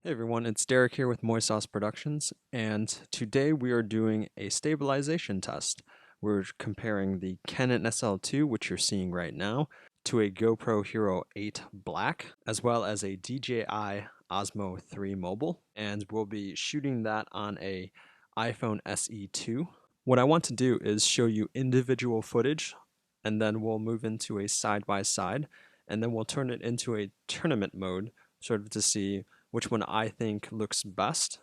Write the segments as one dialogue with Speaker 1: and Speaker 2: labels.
Speaker 1: Hey everyone, it's Derrick here with Moy Sauce Productions, and today we are doing a stabilization test. We're comparing the Canon SL2, which you're seeing right now, to a GoPro Hero 8 Black, as well as a DJI Osmo 3 Mobile, and we'll be shooting that on a iPhone SE2. What I want to do is show you individual footage, and then we'll move into a side-by-side, and then we'll turn it into a tournament mode, sort of to see which one I think looks best.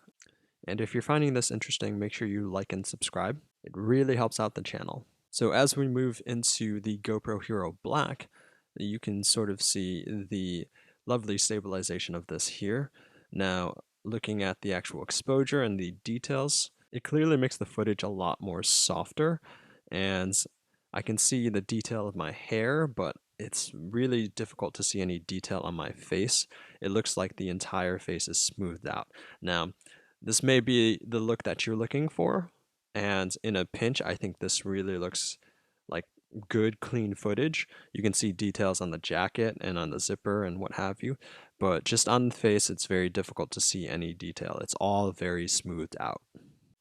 Speaker 1: And if you're finding this interesting, make sure you like and subscribe. It really helps out the channel. So as we move into the GoPro Hero Black, you can sort of see the lovely stabilization of this here. Now, looking at the actual exposure and the details, it clearly makes the footage a lot more softer, and I can see the detail of my hair, but it's really difficult to see any detail on my face. It looks like the entire face is smoothed out. Now, this may be the look that you're looking for, and in a pinch, I think this really looks like good, clean footage. You can see details on the jacket and on the zipper and what have you, but just on the face, it's very difficult to see any detail. It's all very smoothed out.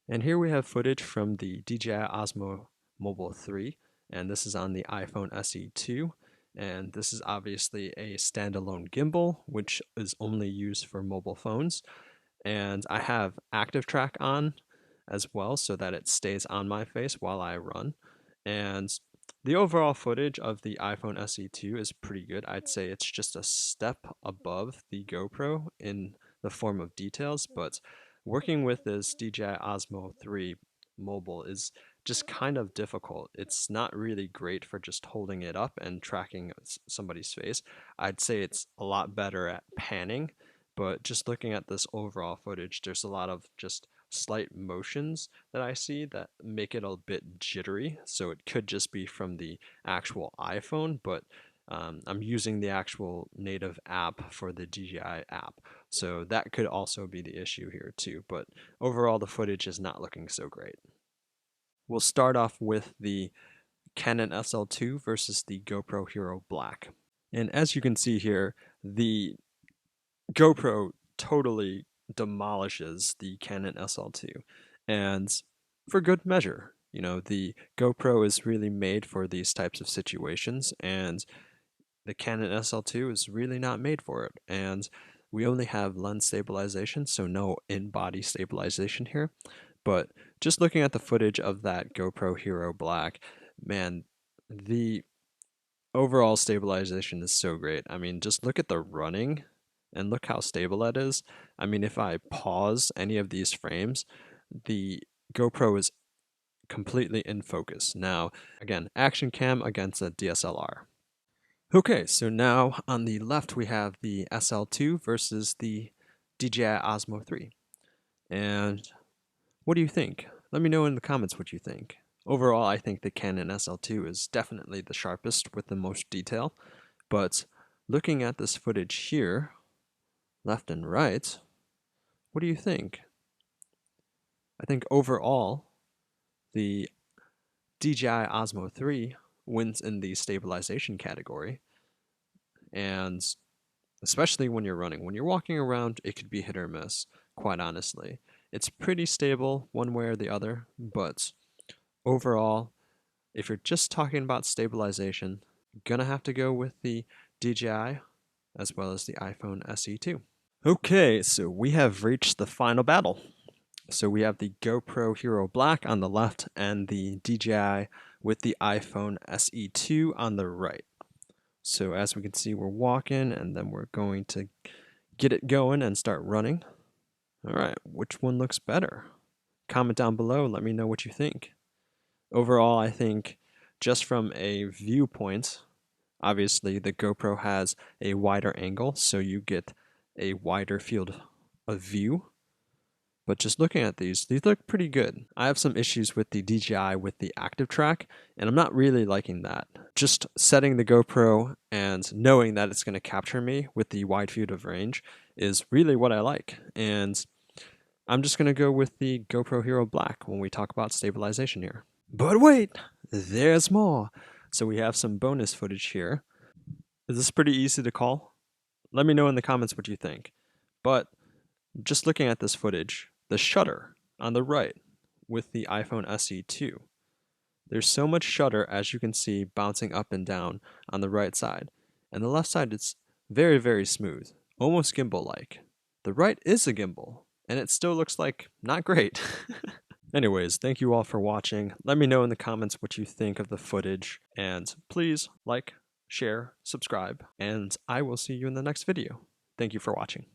Speaker 1: And here we have footage from the DJI Osmo Mobile 3, and this is on the iPhone SE2. And this is obviously a standalone gimbal, which is only used for mobile phones. And I have active track on as well so that it stays on my face while I run. And the overall footage of the iPhone SE2 is pretty good. I'd say it's just a step above the GoPro in the form of details, but working with this DJI Osmo 3 mobile is just kind of difficult. It's not really great for just holding it up and tracking somebody's face. I'd say it's a lot better at panning, but just looking at this overall footage, there's a lot of just slight motions that I see that make it a bit jittery. So it could just be from the actual iPhone, but I'm using the actual native app for the DJI app. So that could also be the issue here too. But overall, the footage is not looking so great. We'll start off with the Canon SL2 versus the GoPro Hero Black. And as you can see here, the GoPro totally demolishes the Canon SL2, and for good measure. You know, the GoPro is really made for these types of situations, and the Canon SL2 is really not made for it. And we only have lens stabilization, so no in-body stabilization here. But just looking at the footage of that GoPro Hero Black, man, the overall stabilization is so great. I mean, just look at the running and look how stable that is. I mean, if I pause any of these frames, the GoPro is completely in focus. Now, again, action cam against a DSLR. Okay, so now on the left we have the SL2 versus the DJI Osmo 3. And what do you think? Let me know in the comments what you think. Overall, I think the Canon SL2 is definitely the sharpest with the most detail, but looking at this footage here, left and right, what do you think? I think overall, the DJI Osmo 3 wins in the stabilization category, and especially when you're running. When you're walking around, it could be hit or miss, quite honestly. It's pretty stable one way or the other, but overall, if you're just talking about stabilization, you're gonna have to go with the DJI as well as the iPhone SE2. Okay, so we have reached the final battle. So we have the GoPro Hero Black on the left and the DJI with the iPhone SE2 on the right. So as we can see, we're walking and then we're going to get it going and start running. All right, which one looks better? Comment down below, let me know what you think. Overall, I think just from a viewpoint, obviously the GoPro has a wider angle, so you get a wider field of view. But just looking at these look pretty good. I have some issues with the DJI with the active track, and I'm not really liking that. Just setting the GoPro and knowing that it's going to capture me with the wide field of range is really what I like. And I'm just going to go with the GoPro Hero Black when we talk about stabilization here. But wait, there's more. So we have some bonus footage here. Is this pretty easy to call? Let me know in the comments what you think. But just looking at this footage, the shutter on the right with the iPhone SE2. There's so much shutter, as you can see, bouncing up and down on the right side. And the left side, it's very, very smooth, almost gimbal-like. The right is a gimbal, and it still looks like not great. Anyways, thank you all for watching. Let me know in the comments what you think of the footage, and please like, share, subscribe, and I will see you in the next video. Thank you for watching.